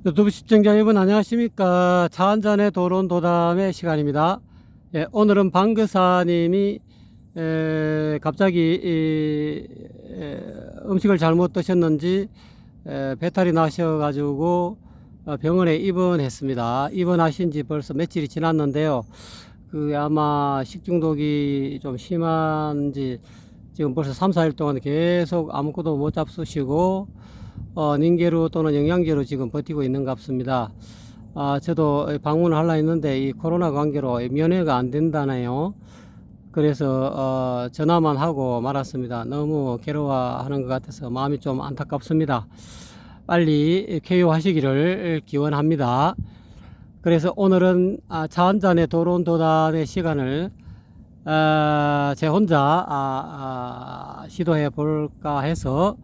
유튜브 시청자 여러분 안녕하십니까. 차 한잔의 도론도담의 시간입니다. 예, 오늘은 방그사님이 갑자기 음식을 잘못 드셨는지 배탈이 나셔가지고 병원에 입원했습니다. 입원하신 지 벌써 며칠이 지났는데요. 그 아마 식중독이 좀 심한지 지금 벌써 3, 4일 동안 계속 아무것도 못 잡수시고 닌게로 또는 영양제로 지금 버티고 있는 것 같습니다. 저도 방문을 하려 했는데 이 코로나 관계로 면회가 안 된다네요. 그래서 전화만 하고 말았습니다. 너무 괴로워하는 것 같아서 마음이 좀 안타깝습니다. 빨리 쾌유하시기를 기원합니다. 그래서 오늘은 차 한잔의 도론도단의 시간을 제 혼자 시도해 볼까 해서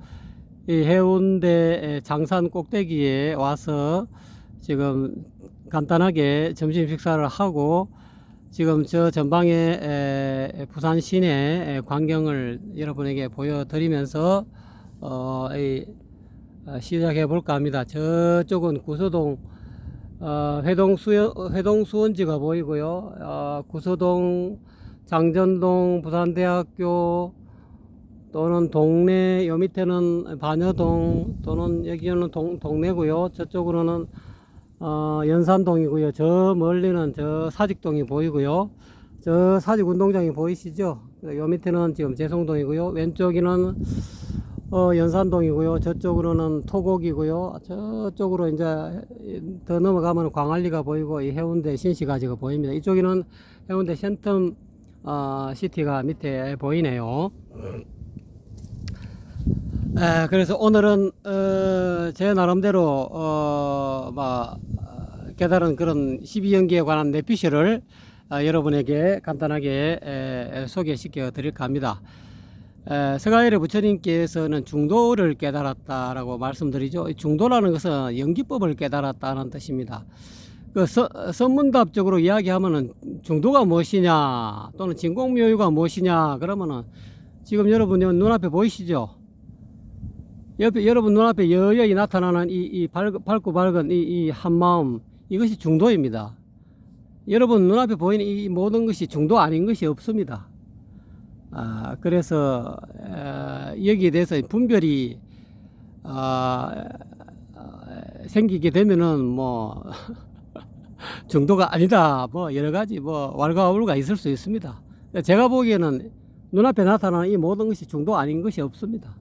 이 해운대 장산 꼭대기에 와서 지금 간단하게 점심 식사를 하고 지금 저 전방에 부산 시내 광경을 여러분에게 보여드리면서 시작해 볼까 합니다. 저쪽은 구서동 회동 수원지가 보이고요. 구서동, 장전동, 부산대학교 또는 동네, 요 밑에는 반여동 또는 여기는 동네고요. 저쪽으로는 연산동이고요. 저 멀리는 저 사직동이 보이고요. 저 사직운동장이 보이시죠? 요 밑에는 지금 재송동이고요. 왼쪽에는 연산동이고요. 저쪽으로는 토곡이고요. 저쪽으로 이제 더 넘어가면 광안리가 보이고 이 해운대 신시가지가 보입니다. 이쪽에는 해운대 센텀 시티가 밑에 보이네요. 그래서 오늘은 제 나름대로 깨달은 그런 12연기에 관한 내피셜을 여러분에게 간단하게 소개시켜 드릴까 합니다. 서가일의 부처님께서는 중도를 깨달았다라고 말씀드리죠. 중도라는 것은 연기법을 깨달았다는 뜻입니다. 그 선문답적으로 이야기하면은 중도가 무엇이냐 또는 진공묘유가 무엇이냐 그러면은 지금 여러분 눈앞에 보이시죠? 여러분 눈앞에 여여히 나타나는 이 밝고 밝은 이 한마음, 이것이 중도입니다. 여러분 눈앞에 보이는 이 모든 것이 중도 아닌 것이 없습니다. 그래서 여기에 대해서 분별이 생기게 되면은 뭐 중도가 아니다, 뭐 여러 가지 뭐 왈가왈부가 있을 수 있습니다. 제가 보기에는 눈앞에 나타나는 이 모든 것이 중도 아닌 것이 없습니다.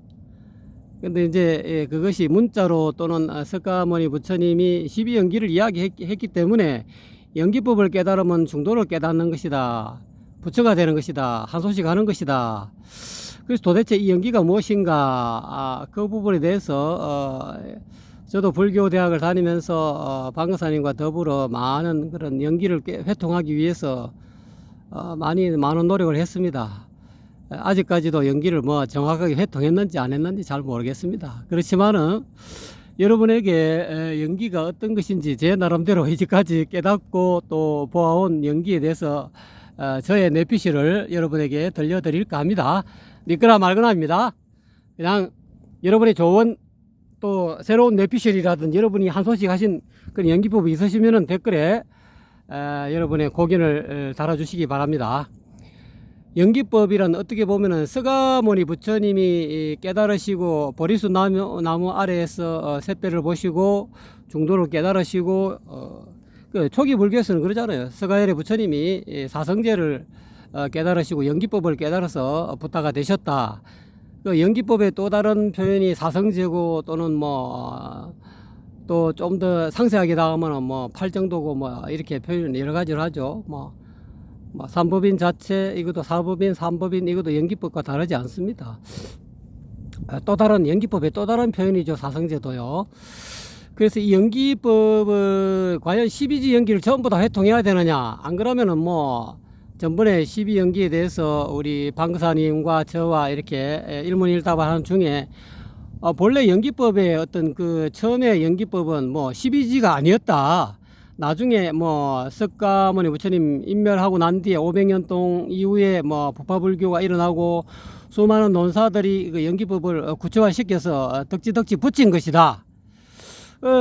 근데 이제 그것이 문자로 또는 석가모니 부처님이 12연기를 이야기했기 때문에 연기법을 깨달으면 중도를 깨닫는 것이다, 부처가 되는 것이다, 한소식 하는 것이다. 그래서 도대체 이 연기가 무엇인가, 그 부분에 대해서 저도 불교 대학을 다니면서 방금사님과 더불어 많은 그런 연기를 회통하기 위해서 많은 노력을 했습니다. 아직까지도 연기를 뭐 정확하게 회통했는지 안 했는지 잘 모르겠습니다. 그렇지만은 여러분에게 연기가 어떤 것인지 제 나름대로 이제까지 깨닫고 또 보아온 연기에 대해서 저의 내피셜을 여러분에게 들려드릴까 합니다. 믿거나 말거나입니다. 그냥 여러분의 좋은 또 새로운 내피셜이라든지 여러분이 한 소식 하신 그런 연기법이 있으시면은 댓글에 여러분의 고견을 달아주시기 바랍니다. 연기법이란 어떻게 보면은 서가모니 부처님이 깨달으시고 보리수 나무 아래에서 샛별을 보시고 중도를 깨달으시고 그 초기 불교에서는 그러잖아요. 서가열의 부처님이 사성제를 깨달으시고 연기법을 깨달아서 부타가 되셨다. 그 연기법의 또 다른 표현이 사성제고 또는 뭐 또 좀 더 상세하게 나가면은 뭐 팔정도고 뭐 이렇게 표현 여러 가지를 하죠. 뭐 삼법인 자체, 이것도 사법인, 삼법인, 이것도 연기법과 다르지 않습니다. 또 다른 연기법의 또 다른 표현이죠. 사성제도요. 그래서 이 연기법을 과연 12지 연기를 전부 다 회통해야 되느냐, 안 그러면은 뭐 전번에 12연기에 대해서 우리 방사님과 저와 이렇게 일문일답하는 중에 본래 연기법의 어떤 그 처음에 연기법은 뭐 12지가 아니었다, 나중에 뭐 석가모니 부처님 인멸하고 난 뒤에 500년 동 이후에 뭐 부파불교가 일어나고 수많은 논사들이 그 연기법을 구체화시켜서 덕지덕지 붙인 것이다.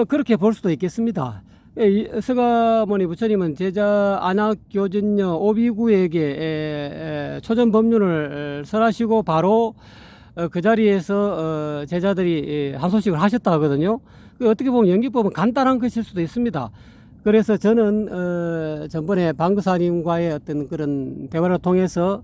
그렇게 볼 수도 있겠습니다. 서가모니 부처님은 제자 안학교진녀 오비구에게 초전 법륜을 설하시고 바로 그 자리에서 제자들이 한소식을 하셨다 하거든요. 어떻게 보면 연기법은 간단한 것일 수도 있습니다. 그래서 저는 전번에 방구사님과의 어떤 그런 대화를 통해서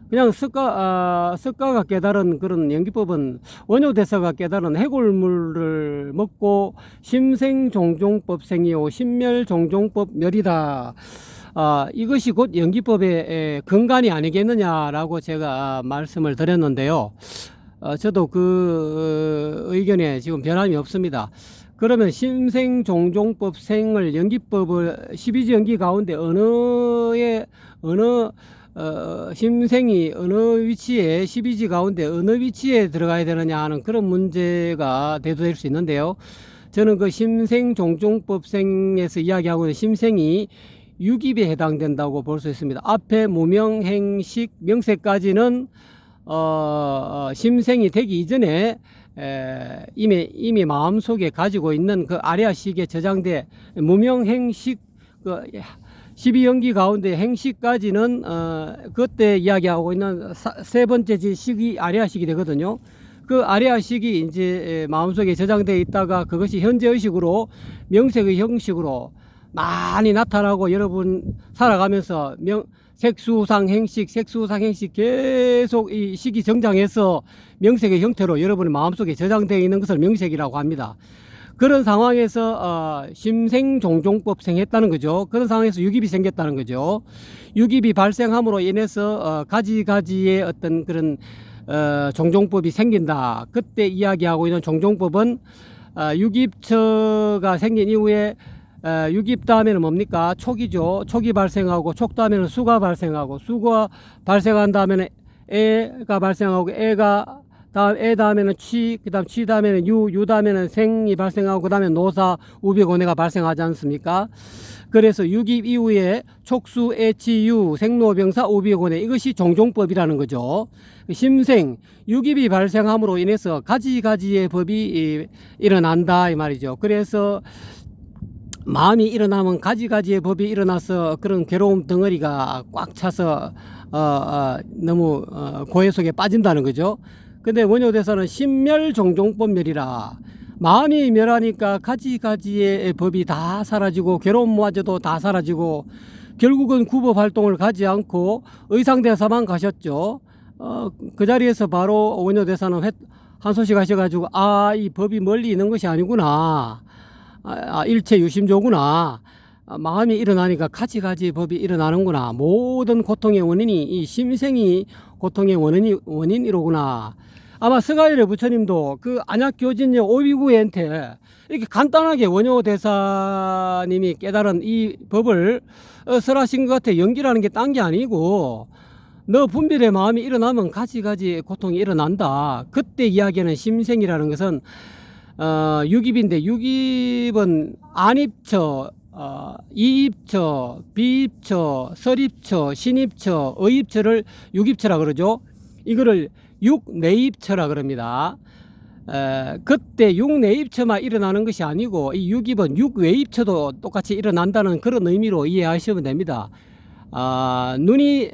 그냥 석가가 깨달은 그런 연기법은 원효대사가 깨달은 해골물을 먹고 심생종종법생이요 심멸종종법 멸이다. 이것이 곧 연기법의 근간이 아니겠느냐라고 제가 말씀을 드렸는데요. 저도 그 의견에 지금 변함이 없습니다. 그러면 심생종종법생을 연기법을 12지 연기 가운데 심생이 어느 위치에 12지 가운데 어느 위치에 들어가야 되느냐 하는 그런 문제가 대두될 수 있는데요. 저는 그 심생종종법생에서 이야기하고 있는 심생이 유깁에 해당된다고 볼 수 있습니다. 앞에 무명행식 명세까지는 심생이 되기 이전에 이미 마음속에 가지고 있는 그 아래아식에 저장돼 무명행식 12연기 가운데 행식까지는 그때 이야기하고 있는 세 번째 식이 아래아식이 되거든요. 그 아래아식이 이제 마음속에 저장되어 있다가 그것이 현재의식으로 명색의 형식으로 많이 나타나고 여러분 살아가면서 색수상행식 계속 이 식이 정장해서 명색의 형태로 여러분의 마음속에 저장되어 있는 것을 명색이라고 합니다. 그런 상황에서 심생종종법생 했다는 거죠. 그런 상황에서 유깁이 생겼다는 거죠. 유깁이 발생함으로 인해서 가지가지의 어떤 그런 종종법이 생긴다. 그때 이야기하고 있는 종종법은 유깁처가 생긴 이후에 유깁 다음에는 뭡니까? 촉이죠. 촉이 발생하고 촉 다음에는 수가 발생하고 수가 발생한 다음에는 애가 발생하고 애 다음에는 취, 그 다음 취 다음에는 유 다음에는 생이 발생하고 그 다음에 노사, 우비고내가 발생하지 않습니까? 그래서 유깁 이후에 촉수, 애, 치, 유, 생로병사, 우비고내 이것이 종종법이라는 거죠. 심생, 유깁이 발생함으로 인해서 가지가지의 법이 일어난다 이 말이죠. 그래서 마음이 일어나면 가지가지의 법이 일어나서 그런 괴로움 덩어리가 꽉 차서 너무 고해 속에 빠진다는 거죠. 근데 원효대사는 심멸종종법멸이라 마음이 멸하니까 가지가지의 법이 다 사라지고 괴로움마저도 다 사라지고 결국은 구법 활동을 가지 않고 의상대사만 가셨죠. 그 자리에서 바로 원효대사는 한소식 하셔가지고 이 법이 멀리 있는 것이 아니구나. 일체 유심조구나. 마음이 일어나니까 가지가지 법이 일어나는구나. 모든 고통의 원인이 이 심생이 고통의 원인이로구나. 아마 스가일의 부처님도 그 안약교진녀 오비구애한테 이렇게 간단하게 원효대사님이 깨달은 이 법을 설하신 것 같아. 연기라는 게 딴 게 아니고 너 분별의 마음이 일어나면 가지가지 고통이 일어난다. 그때 이야기하는 심생이라는 것은 유깁인데 유깁은 안입처, 이입처, 비입처, 설입처, 신입처, 의입처를 유깁처라 그러죠. 이거를 육내입처라 그럽니다. 그때 육내입처만 일어나는 것이 아니고 이 유깁은 육외입처도 똑같이 일어난다는 그런 의미로 이해하시면 됩니다. 눈이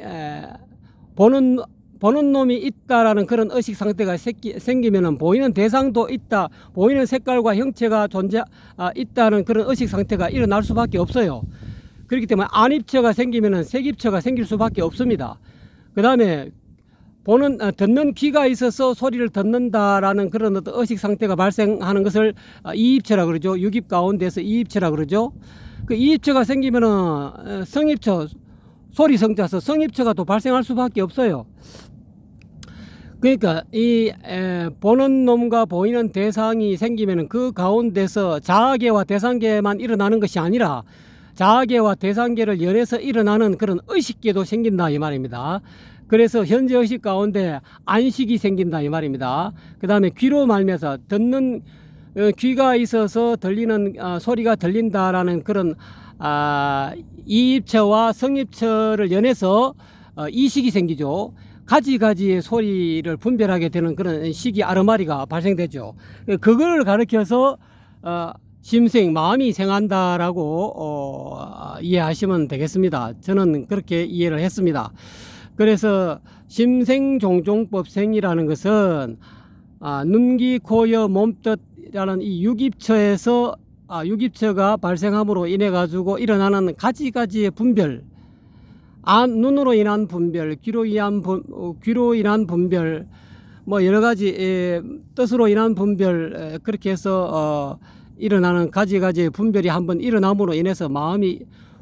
보는 놈이 있다라는 그런 의식 상태가 생기면은 보이는 대상도 있다, 보이는 색깔과 형체가 있다는 그런 의식 상태가 일어날 수밖에 없어요. 그렇기 때문에 안입처가 생기면은 색입처가 생길 수밖에 없습니다. 그 다음에 듣는 귀가 있어서 소리를 듣는다라는 그런 어떤 의식 상태가 발생하는 것을 이입처라 그러죠. 유깁 가운데서 이입처라 그러죠. 그 이입처가 생기면은 성입처, 소리 성자서 성입처가 또 발생할 수밖에 없어요. 그러니까 보는 놈과 보이는 대상이 생기면은 그 가운데서 자아계와 대상계만 일어나는 것이 아니라 자아계와 대상계를 연해서 일어나는 그런 의식계도 생긴다 이 말입니다. 그래서 현재 의식 가운데 안식이 생긴다 이 말입니다. 그 다음에 귀로 말미암아서 듣는 귀가 있어서 들리는 소리가 들린다라는 그런 이입처와 성입처를 연해서 이식이 생기죠. 가지가지의 소리를 분별하게 되는 그런 시기 아르마리가 발생되죠. 그걸 가르쳐서 심생, 마음이 생한다라고 이해하시면 되겠습니다. 저는 그렇게 이해를 했습니다. 그래서 심생종종법생이라는 것은 눈, 귀, 코, 여, 몸뜻이라는 이 육입처에서 육입처가 발생함으로 인해 가지고 일어나는 가지가지의 분별, 눈으로 인한 분별, 귀로 인한 분별, 뭐 여러 가지 뜻으로 인한 분별, 그렇게 해서 일어나는 가지가지의 분별이 한번 일어남으로 인해서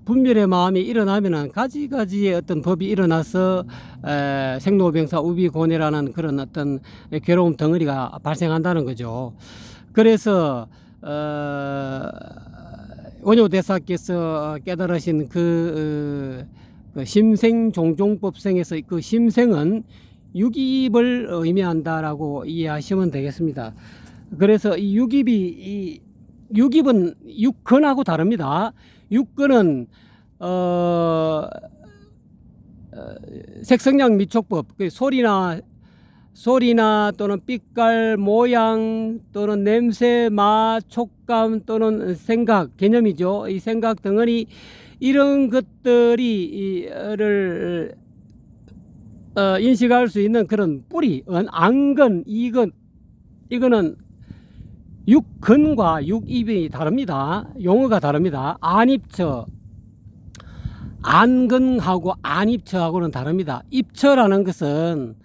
분별의 마음이 일어나면은 가지가지의 어떤 법이 일어나서 생로병사 우비고뇌라는 그런 어떤 괴로움 덩어리가 발생한다는 거죠. 그래서 원효대사께서 깨달으신 그 심생종종법생에서 그 심생은 육입을 의미한다라고 이해하시면 되겠습니다. 그래서 이 육입은 육근하고 다릅니다. 육근은 색성량 미촉법, 소리나 또는 빛깔, 모양 또는 냄새, 맛, 촉감 또는 생각 개념이죠. 이 생각 덩어리 이런 것들이를 인식할 수 있는 그런 뿌리, 안근, 이근, 이거는 육근과 육입이 다릅니다. 용어가 다릅니다. 안근하고 안입처하고는 다릅니다. 입처라는 것은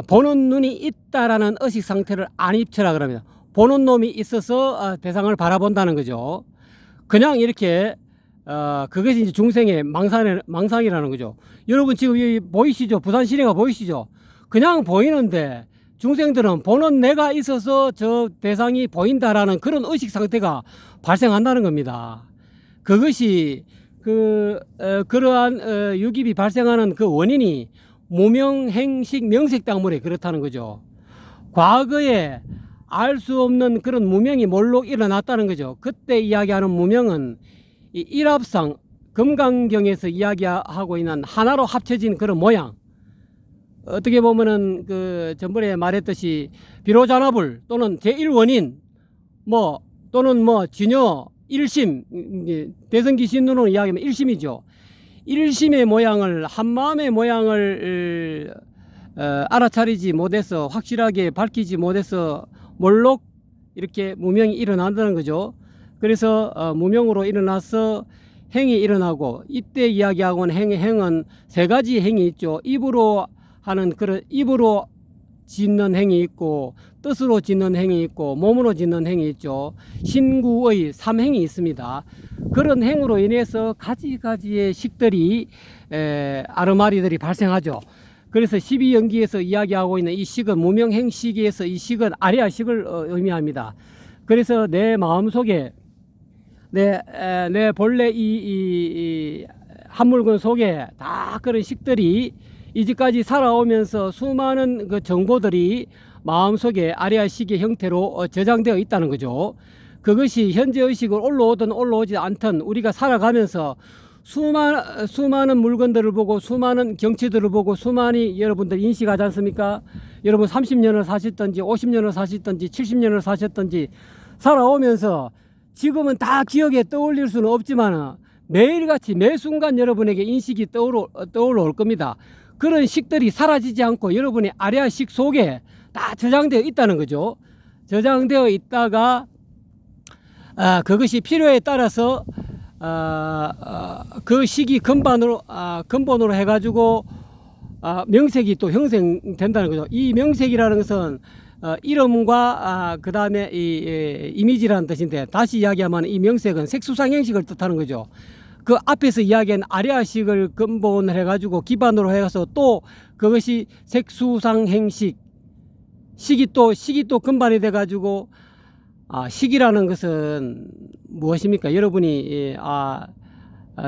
보는 눈이 있다라는 의식 상태를 안입처라 그럽니다. 보는 놈이 있어서 대상을 바라본다는 거죠. 그냥 이렇게 그것이 이제 중생의 망상이라는 거죠. 여러분 지금 여기 보이시죠? 부산 시내가 보이시죠? 그냥 보이는데 중생들은 보는 내가 있어서 저 대상이 보인다라는 그런 의식 상태가 발생한다는 겁니다. 그것이 그러한 육입이 발생하는 그 원인이 무명, 행식, 명색 때문에 그렇다는 거죠. 과거에 알 수 없는 그런 무명이 몰록 일어났다는 거죠. 그때 이야기하는 무명은 이 일합상 금강경에서 이야기하고 있는 하나로 합쳐진 그런 모양, 어떻게 보면은 그 전번에 말했듯이 비로자나불 또는 제1원인 또는 진여 일심, 대성기신론으로 이야기하면 일심이죠. 일심의 모양을, 한마음의 모양을 알아차리지 못해서, 확실하게 밝히지 못해서 몰록 이렇게 무명이 일어난다는 거죠. 그래서 무명으로 일어나서 행이 일어나고, 이때 이야기하고는 행은 세 가지 행이 있죠. 입으로 짓는 행이 있고, 뜻으로 짓는 행이 있고, 몸으로 짓는 행이 있죠. 신구의 삼행이 있습니다. 그런 행으로 인해서 가지가지의 식들이 아르마리들이 발생하죠. 그래서 12연기에서 이야기하고 있는 이 식은, 무명행식에서 이 식은 아리아식을 의미합니다. 그래서 내 마음속에 내 본래 이 한물건 속에 다 그런 식들이 이제까지 살아오면서 수많은 그 정보들이 마음속에 아리아식의 형태로 저장되어 있다는 거죠. 그것이 현재 의식을 올라오든 올라오지 않든 우리가 살아가면서 수많은 물건들을 보고, 수많은 경치들을 보고, 수많이 여러분들 인식하지 않습니까? 여러분 30년을 사셨든지 50년을 사셨든지 70년을 사셨든지 살아오면서 지금은 다 기억에 떠올릴 수는 없지만 매일같이 매 순간 여러분에게 인식이 떠올라올 겁니다. 그런 식들이 사라지지 않고 여러분의 아리아식 속에 다 저장되어 있다는 거죠. 저장되어 있다가 그것이 필요에 따라서 그 시기 근본으로 해가지고 명색이 또 형성된다는 거죠. 이 명색이라는 것은 이름과 그 다음에 이 이미지라는 뜻인데, 다시 이야기하면 이 명색은 색수상행식을 뜻하는 거죠. 그 앞에서 이야기한 아리아식을 근본을 해가지고 기반으로 해서 또 그것이 색수상행식, 식이 또 근반이 돼가지고 식이라는 것은 무엇입니까? 여러분이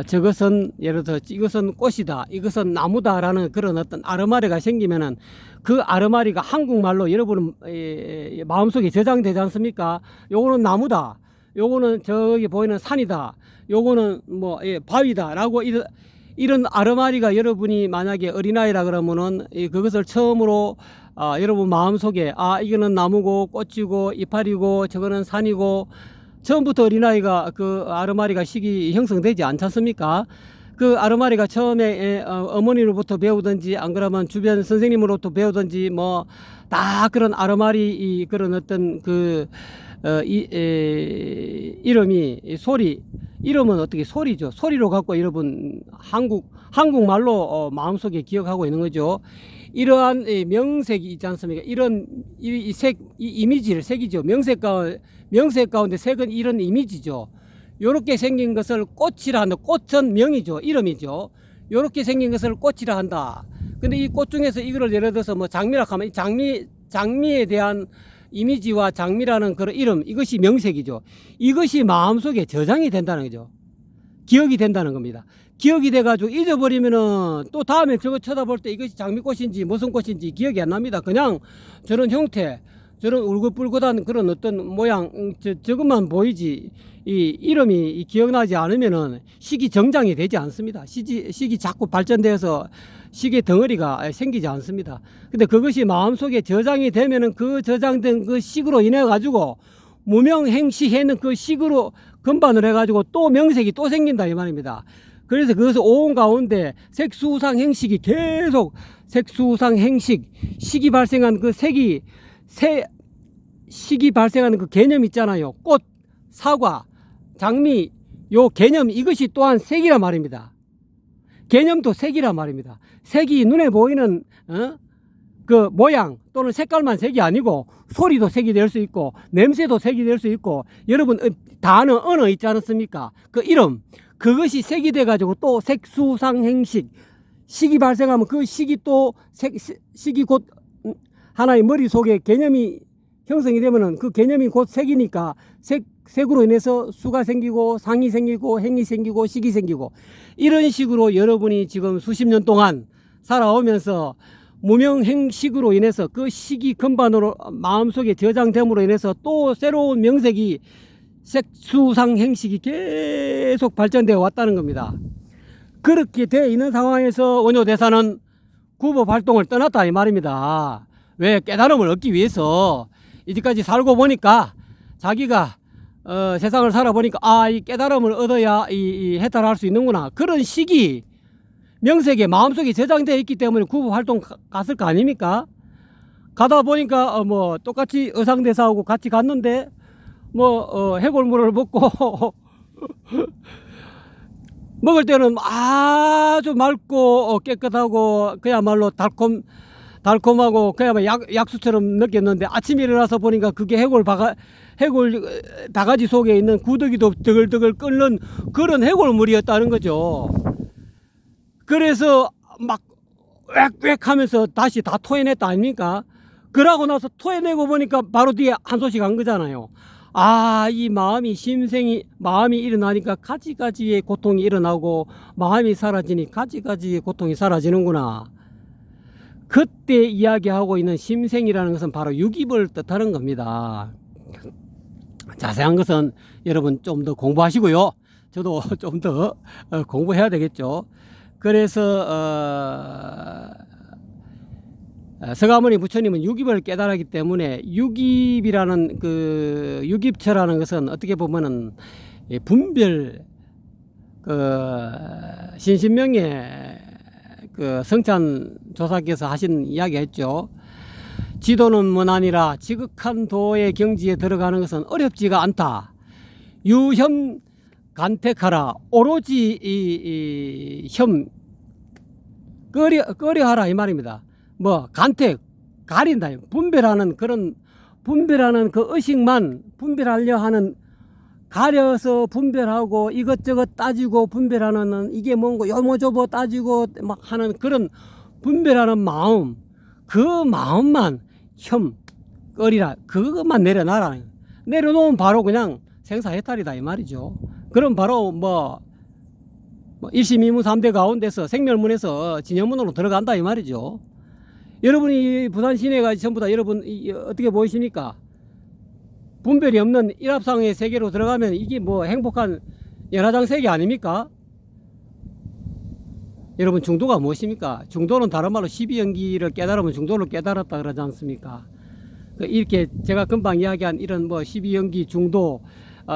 저것은 예를 들어 이것은 꽃이다, 이것은 나무다라는 그런 어떤 아르마리가 생기면은 그 아르마리가 한국말로 여러분 마음속에 저장되지 않습니까? 요거는 나무다, 요거는 저기 보이는 산이다, 요거는 바위다라고 이런 아르마리가 여러분이 만약에 어린아이라 그러면은 그것을 처음으로 여러분 마음속에 이거는 나무고 꽃이고 이파리고 저거는 산이고 처음부터 어린아이가 그 아르마리가 식이 형성되지 않지 않습니까? 그 아르마리가 처음에 어머니로부터 배우든지 안 그러면 주변 선생님으로부터 배우든지 뭐 다 그런 아르마리 그런 어떤 이름이 소리, 이름은 어떻게 소리죠. 소리로 갖고 여러분 한국말로 마음속에 기억하고 있는 거죠. 이러한 명색이 있지 않습니까? 이런 이 이미지를 색이죠. 명색 가운데 색은 이런 이미지죠. 요렇게 생긴 것을 꽃이라 한다. 꽃은 명이죠. 이름이죠. 요렇게 생긴 것을 꽃이라 한다. 근데 이 꽃 중에서 이거를 예를 들어서 뭐 장미라 하면 장미에 대한 이미지와 장미라는 그런 이름, 이것이 명색이죠. 이것이 마음속에 저장이 된다는 거죠. 기억이 된다는 겁니다. 기억이 돼가지고 잊어버리면은 또 다음에 저거 쳐다볼 때 이것이 장미꽃인지 무슨 꽃인지 기억이 안 납니다. 그냥 저런 형태, 저런 울긋불긋한 그런 어떤 모양, 저것만 보이지, 이 이름이 기억나지 않으면은 식이 정장이 되지 않습니다. 식이 자꾸 발전되어서 식의 덩어리가 생기지 않습니다. 근데 그것이 마음속에 저장이 되면은 그 저장된 그 식으로 인해 가지고 무명행시해는 그 식으로 근반을 해 가지고 또 명색이 또 생긴다 이 말입니다. 그래서 그것을 오온 가운데 색수상행식이 계속 색수상행식, 식이 발생한 그 식이 발생하는 그 개념 있잖아요. 꽃, 사과, 장미, 요 개념, 이것이 또한 색이란 말입니다. 개념도 색이란 말입니다. 색이 눈에 보이는 그 모양 또는 색깔만 색이 아니고 소리도 색이 될 수 있고 냄새도 색이 될 수 있고 여러분 다 아는 언어 있지 않습니까? 그 이름, 그것이 색이 돼 가지고 또 색수상행식, 식이 발생하면 그 식이 또 식이 곧 하나의 머릿속에 개념이 형성이 되면은 그 개념이 곧 색이니까 색으로 인해서 수가 생기고 상이 생기고 행이 생기고 식이 생기고 이런 식으로 여러분이 지금 수십 년 동안 살아오면서 무명행식으로 인해서 그 식이 근반으로 마음속에 저장됨으로 인해서 또 새로운 명색이 색수상행식이 계속 발전되어 왔다는 겁니다. 그렇게 되어 있는 상황에서 원효대사는 구법 활동을 떠났다 이 말입니다. 왜? 깨달음을 얻기 위해서 이제까지 살고 보니까 자기가 세상을 살아보니까 이 깨달음을 얻어야 이 해탈할 수 있는구나. 그런 식이 명색에 마음속에 저장되어 있기 때문에 구법 활동 갔을 거 아닙니까? 가다 보니까 뭐 똑같이 의상대사하고 같이 갔는데 뭐 해골물을 먹고 먹을 때는 아주 맑고 깨끗하고 그야말로 달콤하고 그야말로 약수처럼 느꼈는데 아침에 일어나서 보니까 그게 해골 바가지 속에 있는 구더기도 드글드글 끓는 그런 해골물이었다는 거죠. 그래서 막 꽥꽥 하면서 다시 다 토해냈다 아닙니까? 그러고 나서 토해내고 보니까 바로 뒤에 한 소식 한 거잖아요. 이 마음이 일어나니까 가지가지의 고통이 일어나고 마음이 사라지니 가지가지의 고통이 사라지는구나. 그때 이야기하고 있는 심생이라는 것은 바로 육입을 뜻하는 겁니다. 자세한 것은 여러분 좀 더 공부하시고요. 저도 좀 더 공부해야 되겠죠. 그래서 서가모니 부처님은 육입을 깨달았기 때문에 육입이라는 그 육입처라는 것은 어떻게 보면은 분별 신신명의 그 성찬 조사께서 하신 이야기했죠. 지도는 문아니라 지극한 도의 경지에 들어가는 것은 어렵지가 않다. 유혐 간택하라. 오로지 혐 꺼려하라 이 말입니다. 뭐 간택 가린다. 분별하는 그 의식만 분별하려 하는, 가려서 분별하고 이것저것 따지고 분별하는, 이게 뭔고 요모저모 따지고 막 하는 그런 분별하는 마음, 그 마음만 혐 꺼리라. 그것만 내려놔라. 내려놓으면 바로 그냥 생사해탈이다 이 말이죠. 그럼 바로 뭐 일심이무 3대 가운데서 생멸문에서 진영문으로 들어간다 이 말이죠. 여러분이 부산 시내가 전부 다 여러분 어떻게 보이십니까? 분별이 없는 일합상의 세계로 들어가면 이게 뭐 행복한 연화장 세계 아닙니까? 여러분 중도가 무엇입니까? 중도는 다른 말로 12연기를 깨달으면 중도를 깨달았다 그러지 않습니까? 이렇게 제가 금방 이야기한 이런 뭐 12연기 중도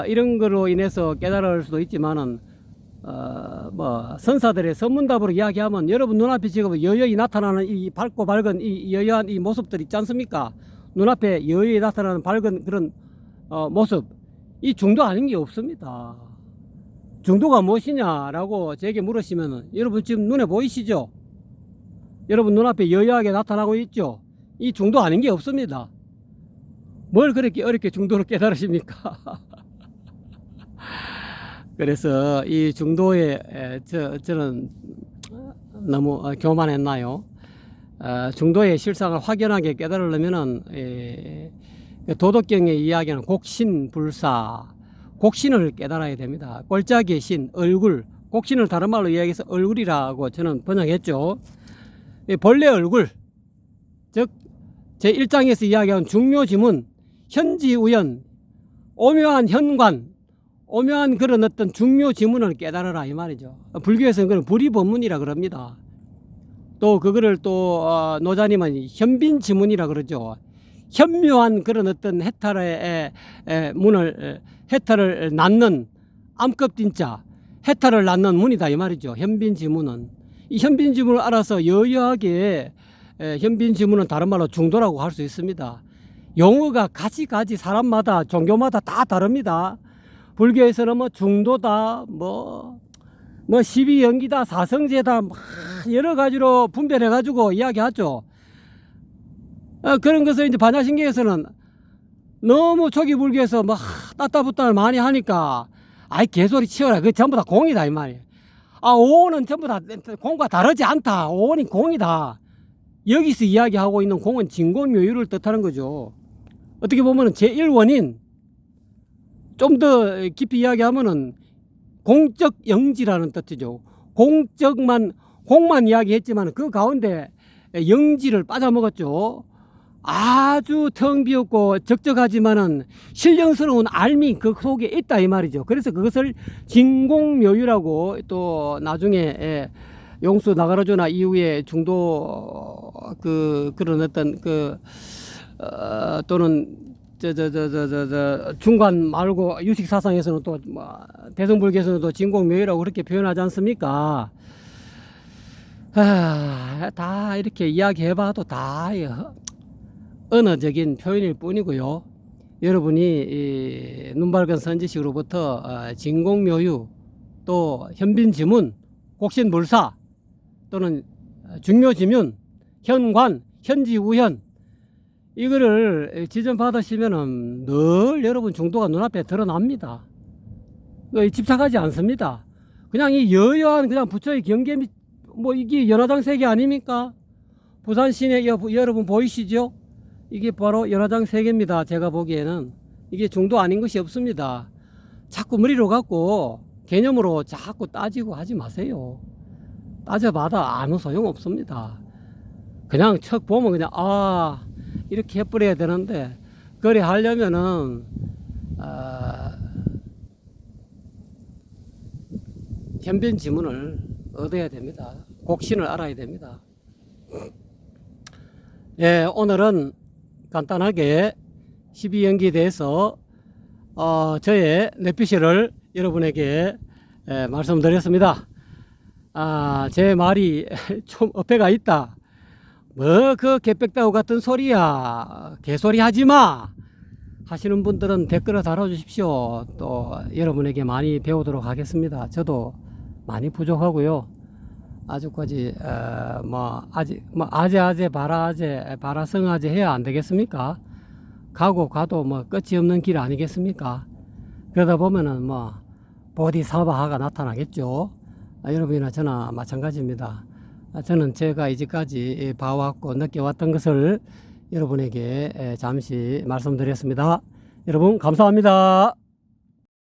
이런 거로 인해서 깨달을 수도 있지만은 뭐 선사들의 선문답으로 이야기하면 여러분 눈앞에 지금 여여히 나타나는 이 밝고 밝은 이 여여한 이 모습들 있지 않습니까? 눈앞에 여여히 나타나는 밝은 그런 모습, 이 중도 아닌 게 없습니다. 중도가 무엇이냐라고 제게 물으시면 여러분 지금 눈에 보이시죠? 여러분 눈앞에 여여하게 나타나고 있죠? 이 중도 아닌 게 없습니다. 뭘 그렇게 어렵게 중도를 깨달으십니까? 그래서 이 중도에 저는 너무 교만했나요? 중도의 실상을 확연하게 깨달으려면은 도덕경의 이야기는 곡신불사, 곡신을 깨달아야 됩니다. 꼴짝의 신, 얼굴, 곡신을 다른 말로 이야기해서 얼굴이라고 저는 번역했죠. 본래 얼굴, 즉 제1장에서 이야기한 중묘지문, 현지우연, 오묘한 현관, 오묘한 그런 어떤 중묘지문을 깨달아라 이 말이죠. 불교에서는 그걸 불이법문이라 그럽니다. 또 그거를 또 노자님은 현빈지문이라 그러죠. 현묘한 그런 어떤 해탈의 문을, 해탈을 낳는 암껍딘자, 해탈을 낳는 문이다 이 말이죠. 현빈지문은. 이 현빈지문을 알아서 여여하게 현빈지문은 다른 말로 중도라고 할 수 있습니다. 용어가 가지가지 사람마다 종교마다 다 다릅니다. 불교에서는 뭐 중도다, 뭐 12연기다, 사성제다, 여러 가지로 분별해 가지고 이야기하죠. 그런 것을 이제 반야신경에서는 너무 초기 불교에서 뭐 따따붙다를 많이 하니까 아이 개소리 치워라, 그 전부 다 공이다 이 말이에요. 오온은 전부 다 공과 다르지 않다, 오온이 공이다. 여기서 이야기하고 있는 공은 진공묘유를 뜻하는 거죠. 어떻게 보면은 제1원인, 좀 더 깊이 이야기하면은 공적 영지라는 뜻이죠. 공만 이야기했지만 그 가운데 영지를 빠져먹었죠. 아주 텅 비었고 적적하지만은 신령스러운 알미 그 속에 있다 이 말이죠. 그래서 그것을 진공묘유라고, 또 나중에 용수 나가라조나 이후에 중도 그런 어떤 또는 중관 말고 유식사상에서는 또 대성불교에서는 또 진공묘유라고 그렇게 표현하지 않습니까? 다 이렇게 이야기해봐도 다 언어적인 표현일 뿐이고요. 여러분이 눈밝은 선지식으로부터 진공묘유, 또 현빈지문, 곡신불사, 또는 중묘지문, 현관, 현지우현, 이거를 지전 받으시면은 늘 여러분 중도가 눈앞에 드러납니다. 집착하지 않습니다. 그냥 이 여여한 그냥 부처의 경계, 뭐 이게 연화장 세계 아닙니까? 부산 시내 여러분 보이시죠? 이게 바로 연화장 세계입니다. 제가 보기에는 이게 중도 아닌 것이 없습니다. 자꾸 머리로 갖고 개념으로 자꾸 따지고 하지 마세요. 따져봐도 아무 소용 없습니다. 그냥 척 보면 그냥 이렇게 해버려야 되는데, 그래 하려면은 현빈 지문을 얻어야 됩니다. 곡신을 알아야 됩니다. 예, 오늘은 간단하게 12연기에 대해서 저의 뇌피셜을 여러분에게 말씀드렸습니다. 제 말이 좀 어폐가 있다, 뭐 그 개백다구 같은 소리야, 개소리 하지마 하시는 분들은 댓글을 달아주십시오. 또 여러분에게 많이 배우도록 하겠습니다. 저도 많이 부족하고요. 아직까지 아재 바라성아재 해야 안 되겠습니까? 가도 뭐 끝이 없는 길 아니겠습니까? 그러다 보면은 보디사바하가 나타나겠죠. 여러분이나 저나 마찬가지입니다. 저는 제가 이제까지 봐왔고 느껴왔던 것을 여러분에게 잠시 말씀드렸습니다. 여러분 감사합니다.